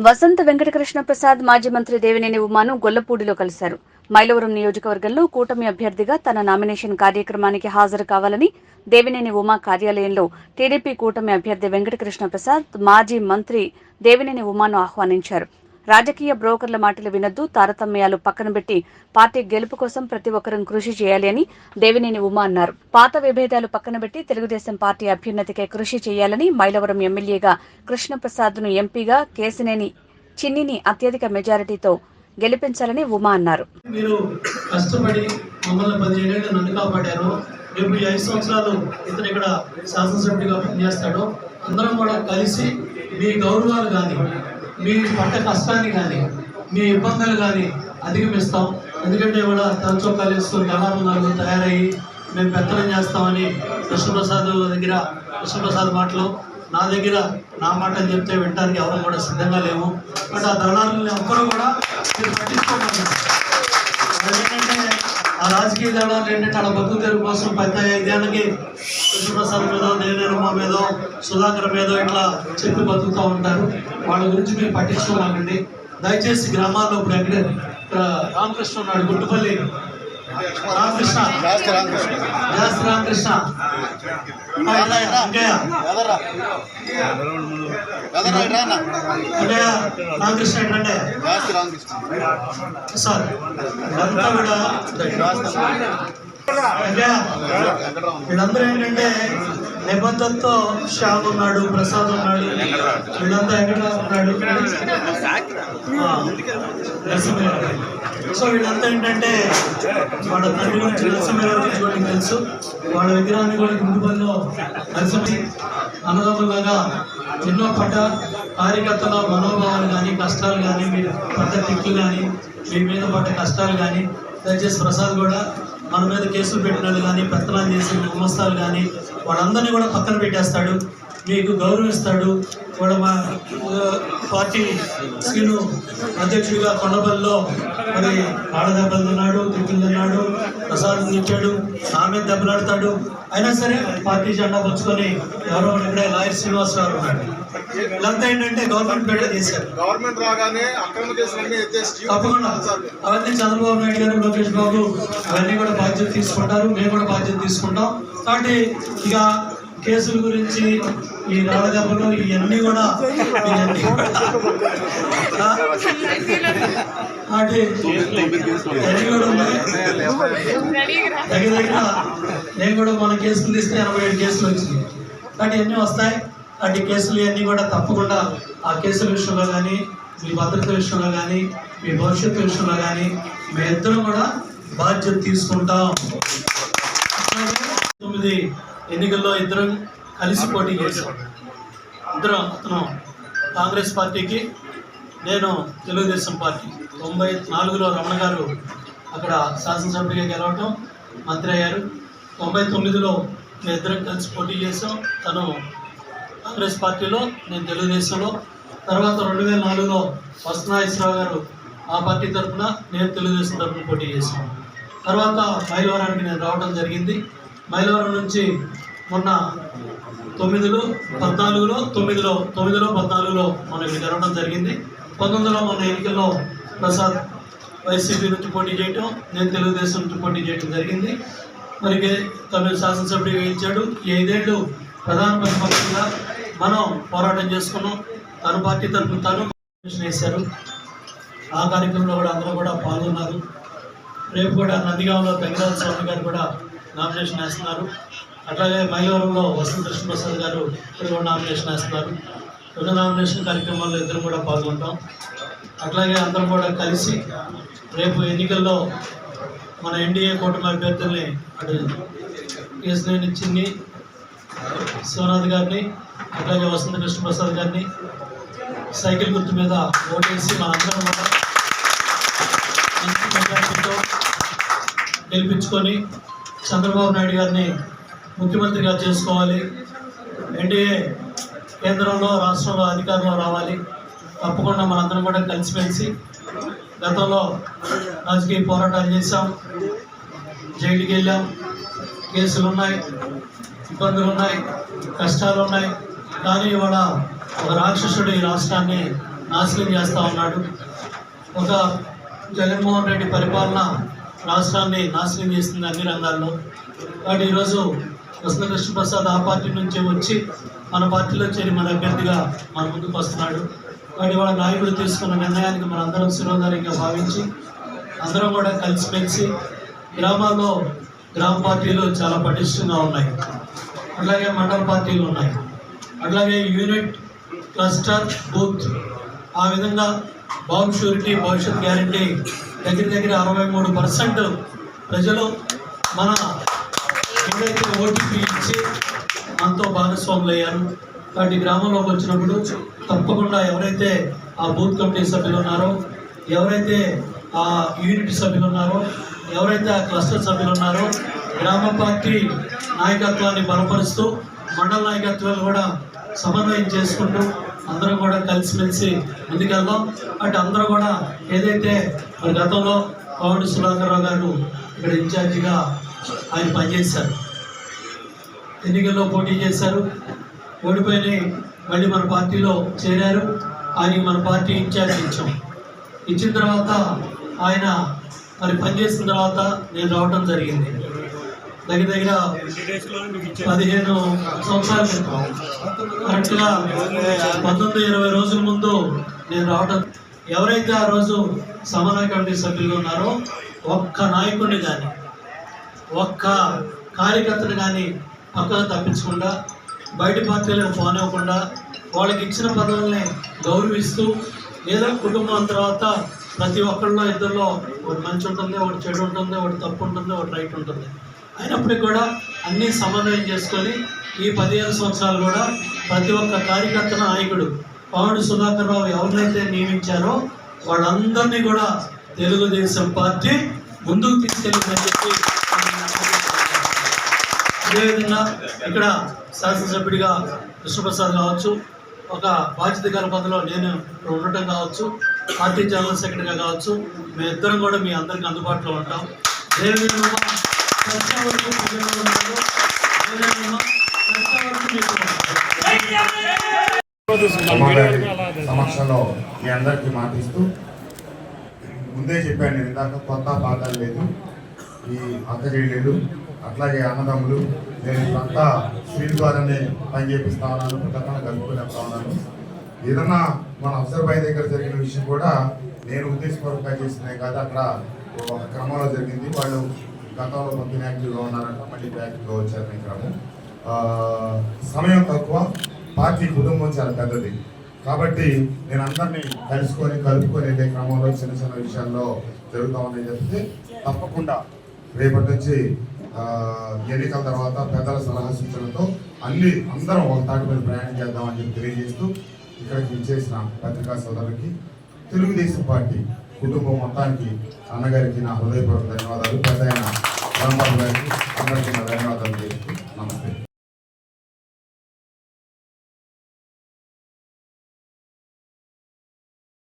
వసంత వెంకటకృష్ణ ప్రసాద్ మాజీ మంత్రి దేవినేని ఉమాను గొల్లపూడిలో కలిశారు. మైలవరం నియోజకవర్గంలో కూటమి అభ్యర్థిగా తన నామినేషన్ కార్యక్రమానికి హాజరు కావాలని దేవినేని ఉమా కార్యాలయంలో టీడీపీ కూటమి అభ్యర్థి వెంకటకృష్ణ ప్రసాద్ మాజీ మంత్రి దేవినేని ఉమాను ఆహ్వానించారు. రాజకీయ బ్రోకర్ల మాటలు వినొద్దు, తారతమ్యాలు పక్కనబెట్టి పార్టీ గెలుపు కోసం ప్రతి ఒక్కరూ కృషి చేయాలి అని దేవినేని ఉమా అన్నారు. పాత విభేదాలు పక్కనబెట్టి తెలుగుదేశం పార్టీ అభ్యున్నతికే కృషి చేయాలని, మైలవరం ఎమ్మెల్యేగా కృష్ణప్రసాద్ను ఎంపీగా కేశినేని చిన్నిని అత్యధిక మెజారిటీతో గెలిపించాలని ఉమా అన్నారు. మీరు కష్టపడి మమ్మల్ని 17 ఏళ్ళు నన్ను కాపాడారు. రేపు 5 సంవత్సరాలు ఇతను ఇక్కడ శాసనసభ్యుడిగా పనిచేస్తాడు. అందరం కూడా కలిసి మీ గౌరవాలు కానీ, మీ పట్ట కష్టాన్ని కానీ, మీ ఇబ్బందులు కానీ అధిగమిస్తాం. ఎందుకంటే ఇవాళ తలచొక్కాలు వేసుకొని కళారంగాలు తయారయ్యి మేము పెత్తనం చేస్తామని కృష్ణప్రసాద్ దగ్గర కృష్ణప్రసాద్ మాటలు, నా దగ్గర నా మాట అని చెప్తే వినడానికి ఎవరు కూడా సిద్ధంగా లేము. బట్ ఆ దళాలని ఒక్కరు కూడా మీరు పట్టించుకోవాలి. ఎందుకంటే ఆ రాజకీయ దళాలు ఏంటంటే అలా బతుకు తెరుగు కోసం 15 ఏళ్ళకి కృష్ణప్రసాద్ మీదో, దేవినేని ఉమా మీదో, సుధాకర్ మీదో ఇట్లా చెప్పి బతుకుతూ ఉంటారు. వాళ్ళ గురించి మీరు పట్టించుకోమాకండి. దయచేసి గ్రామాల్లో ఇప్పుడు ఎక్కడ రామకృష్ణ ఉన్నాడు, గుట్టుపల్లి రామకృష్ణ, జాస్తి రామకృష్ణ, రామకృష్ణ ఏంటంటే సార్ ఇదంతా కూడా వీళ్ళందరూ ఏంటంటే నిబద్ధతతో శ్యామ్ ఉన్నాడు, ప్రసాద్ ఉన్నాడు, వీళ్ళంతా వెంకటరావు ఉన్నాడు, సో వీళ్ళంతా ఏంటంటే వాళ్ళ తండ్రి నుంచి నరసింహరావు గురించి వాళ్ళకి తెలుసు. వాళ్ళ విగ్రహాన్ని కూడా గుండుపల్లిలో నరసింహి అన్నదమ్ములాగా ఎన్నో పడ్డ కార్యకర్తల మనోభావాలు కానీ, కష్టాలు కానీ, మీరు పడ్డ తిట్లు కానీ, మీ మీద పడ్డ కష్టాలు కానీ, దయచేసి ప్రసాద్ కూడా మన మీద కేసులు పెట్టినట్లు కానీ, పెత్తనాలు చేసిన గుమస్తాలు కానీ వాళ్ళందరినీ కూడా పక్కన పెట్టేస్తాడు, మీకు గౌరవిస్తాడు. కూడా మా పార్టీ సీను అధ్యక్షుడిగా కొండపల్లిలో మరి ఆడదెబ్బలు తిన్నాడు, తిట్లు తిన్నాడు, ప్రసాదం ఇచ్చాడు, నా మీద దెబ్బలాడతాడు. అయినా సరే పార్టీ జెండా పుచ్చుకొని ఎవరో ఇక్కడే లాయర్ శ్రీనివాసరావు ఉన్నాడు. వీళ్ళంతా ఏంటంటే గవర్నమెంట్ బెటర్ చేశారు. తప్పకుండా అవన్నీ చంద్రబాబు నాయుడు గారు, లోకేష్ బాబు అవన్నీ కూడా బాధ్యత తీసుకుంటారు, మేము కూడా బాధ్యత తీసుకుంటాం. కాబట్టి ఇక కేసుల గురించి, ఈ రాళ్ళదెబ్బలు ఇవన్నీ కూడా ఉన్నాయి. దగ్గర నేను కూడా మన కేసులు తీస్తే 87 కేసులు వచ్చినాయి. కాబట్టి ఇవన్నీ వస్తాయి. అటు కేసులు ఇవన్నీ కూడా తప్పకుండా ఆ కేసుల విషయంలో కానీ, మీ భద్రత విషయంలో కానీ, మీ భవిష్యత్తు విషయంలో కానీ మీ ఇద్దరం కూడా బాధ్యత తీసుకుంటాం. 9 ఎన్నికల్లో ఇద్దరం కలిసి పోటీ చేశాం. ఇద్దరం, అతను కాంగ్రెస్ పార్టీకి, నేను తెలుగుదేశం పార్టీ. 94లో రమణ గారు అక్కడ శాసనసభ్యుడిగా గెలవటం, మంత్రి అయ్యారు. 99లో మేము ఇద్దరం కలిసి పోటీ చేసాం. తను కాంగ్రెస్ పార్టీలో, నేను తెలుగుదేశంలో. తర్వాత 2004లో వసంతనాగేశ్వరరావు గారు ఆ పార్టీ తరఫున, నేను తెలుగుదేశం తరఫున పోటీ చేశాను. తర్వాత మైలవరానికి నేను రావడం జరిగింది. మైలవరం నుంచి మొన్న 9లో 14లో మనకి జరగడం జరిగింది. 19లో మొన్న ఎన్నికల్లో ప్రసాద్ వైసీపీ నుంచి పోటీ చేయటం, నేను తెలుగుదేశం నుంచి పోటీ చేయడం జరిగింది. మరి తను శాసనసభ్యుడిగా ఇచ్చాడు. 5 ఏళ్ళు ప్రధాన ప్రతిపక్షంగా మనం పోరాటం చేసుకున్నాం. తన పార్టీ తరఫున తను వేశారు. ఆ కార్యక్రమంలో కూడా అందరూ కూడా పాల్గొన్నారు. రేపు కూడా నందిగామలో పెంగరాజ స్వామి గారు కూడా నామినేషన్ వేస్తున్నారు. అట్లాగే మైలవరంలో వసంత కృష్ణప్రసాద్ గారు ఇక్కడ కూడా నామినేషన్ వేస్తున్నారు. 2 నామినేషన్ కార్యక్రమాల్లో ఇద్దరు కూడా పాల్గొంటాం. అట్లాగే అందరం కూడా కలిసి రేపు ఎన్నికల్లో మన ఎన్డీఏ కూటమి అభ్యర్థుల్ని, అటు కేశినేని చిన్ని, శివనాథ్ గారిని, అట్లాగే వసంత కృష్ణప్రసాద్ గారిని సైకిల్ గుర్తు మీద ఓటేసి మనందరం కూడా మంచి మెజారిటీతో గెలిపించుకొని చంద్రబాబు నాయుడు గారిని ముఖ్యమంత్రిగా చేసుకోవాలి. ఎన్డీఏ కేంద్రంలో, రాష్ట్రంలో అధికారంలో రావాలి. తప్పకుండా మనందరం కూడా కలిసిమెలిసి గతంలో రాజకీయ పోరాటాలు చేశాం, జైలుకి వెళ్ళాం, కేసులు ఉన్నాయి, ఇబ్బందులు ఉన్నాయి, కష్టాలు ఉన్నాయి. కానీ ఇవాళ ఒక రాక్షసుడు ఈ రాష్ట్రాన్ని నాశనం చేస్తూ ఉన్నాడు. ఒక జగన్మోహన్ రెడ్డి పరిపాలన రాష్ట్రాన్ని నాశనం చేస్తుంది అన్ని రంగాల్లో. కాబట్టి ఈరోజు కృష్ణ ప్రసాద్ ఆ పార్టీ నుంచి వచ్చి మన పార్టీలో చేరి మన అభ్యర్థిగా మన ముందుకు వస్తున్నాడు. కాబట్టి వాళ్ళ నాయకుడు తీసుకున్న నిర్ణయానికి మనందరం శిరోధార్యంగా భావించి అందరం కూడా కలిసిమెలిసి గ్రామాల్లో గ్రామ పార్టీలు చాలా పటిష్టంగా ఉన్నాయి, అట్లాగే మండల పార్టీలు ఉన్నాయి, అట్లాగే యూనిట్, క్లస్టర్, బూత్, ఆ విధంగా బాబు షూరిటీ, భవిష్యత్ గ్యారంటీ దగ్గర 63% ప్రజలు మన ఏదైతే ఓటీపీ ఇచ్చి మనతో భాగస్వాములు అయ్యారు. కాబట్టి గ్రామంలోకి వచ్చినప్పుడు తప్పకుండా ఎవరైతే ఆ బూత్ కమిటీ సభ్యులు ఉన్నారో, ఎవరైతే ఆ యూనిట్ సభ్యులు ఉన్నారో, ఎవరైతే ఆ క్లస్టర్ సభ్యులు ఉన్నారో గ్రామ పార్టీ నాయకత్వాన్ని బలపరుస్తూ మండల నాయకత్వాలు కూడా సమన్వయం చేసుకుంటూ అందరం కూడా కలిసిమెలిసి ముందుకెళ్దాం. అంటే అందరూ కూడా ఏదైతే మరి గతంలో పవన్ సుధాకర్రావు గారు ఇక్కడ ఇన్ఛార్జిగా ఆయన పనిచేశారు, ఎన్నికల్లో పోటీ చేశారు, ఓడిపోయి మళ్ళీ మన పార్టీలో చేరారు. ఆయనకి మన పార్టీ ఇన్ఛార్జ్ ఇచ్చిన తర్వాత ఆయన మరి పనిచేసిన తర్వాత నేను రావడం జరిగింది. దగ్గర 15 సంవత్సరాల క్రితం, కరెక్ట్గా 19-20 రోజుల ముందు నేను రావడం. ఎవరైతే ఆ రోజు సమన్వయ కమిటీ సభ్యులు ఉన్నారో ఒక్క నాయకుడిని కానీ ఒక్క కార్యకర్తను కానీ పక్కన తప్పించకుండా, బయట పార్టీలకు పోనివ్వకుండా, వాళ్ళకి ఇచ్చిన పదవుల్ని గౌరవిస్తూ, ఏదో కుటుంబం తర్వాత ప్రతి ఒక్కరిలో ఇద్దరిలో ఒకటి మంచి ఉంటుంది, ఒకటి చెడు ఉంటుంది, ఒకటి తప్పు ఉంటుంది, ఒకటి రైట్ ఉంటుంది. అయినప్పటికీ కూడా అన్నీ సమన్వయం చేసుకొని ఈ 15 సంవత్సరాలు కూడా ప్రతి ఒక్క కార్యకర్త నాయకుడు పవన్ సుధాకర్రావు ఎవరినైతే నియమించారో వాళ్ళందరినీ కూడా తెలుగుదేశం పార్టీ ముందుకు తీసుకెళ్ళిందని చెప్పి, అదేవిధంగా ఇక్కడ శాసనసభ్యుడిగా కృష్ణప్రసాద్ కావచ్చు, ఒక బాధ్యత గల పదవిలో నేను ఉండటం కావచ్చు, పార్టీ జనరల్ సెక్రటరీగా కావచ్చు, మేమిద్దరం కూడా మీ అందరికీ అందుబాటులో ఉంటాం. సమక్షంలో మీ అందరికీ మాటిస్తూ ముందే చెప్పాను నేను ఇందాక, కొత్త పాఠాలు లేదు, ఈ అక్క చెల్లెళ్ళు అట్లాగే అన్నదమ్ములు, నేను ఇప్పుడంతా స్క్రీన్ ద్వారానే పని చేపిస్తా ఉన్నాను, ప్రతి కలుపుకునేస్తా ఉన్నాను. ఏదన్నా మన అఫ్సర్ భాయ్ దగ్గర జరిగిన విషయం కూడా నేను ఉద్దేశపూర్వకంగా చేసినాయి కాదు, అక్కడ ఒక క్రమంలో జరిగింది. వాళ్ళు గతంలో కొంచెం యాక్టివ్గా ఉన్నారంట, మళ్ళీ యాక్టివ్గా వచ్చారు. క్రమం సమయం తక్కువ, పార్టీ కుటుంబం చాలా పెద్దది. కాబట్టి నేను అందరినీ కలుపుకొని వెళ్ళే క్రమంలో చిన్న చిన్న విషయాల్లో జరుగుతూ ఉన్నాయి చెప్తే తప్పకుండా రేపటి నుంచి ఎన్నికల తర్వాత పెద్దల సలహా సూచనలతో అందరం ఒక తాటి మీద ప్రయాణం చేద్దామని చెప్పి తెలియజేస్తూ ఇక్కడికి ఇచ్చేసిన పత్రికా సోదరులకి, తెలుగుదేశం పార్టీ కుటుంబం మొత్తానికి, అన్నగారికి నా హృదయపూర్వక ధన్యవాదాలు, పెద్ద అయిన రాంబాబు గారికి అందరికీ నా ధన్యవాదాలు చేస్తూ నమస్తే.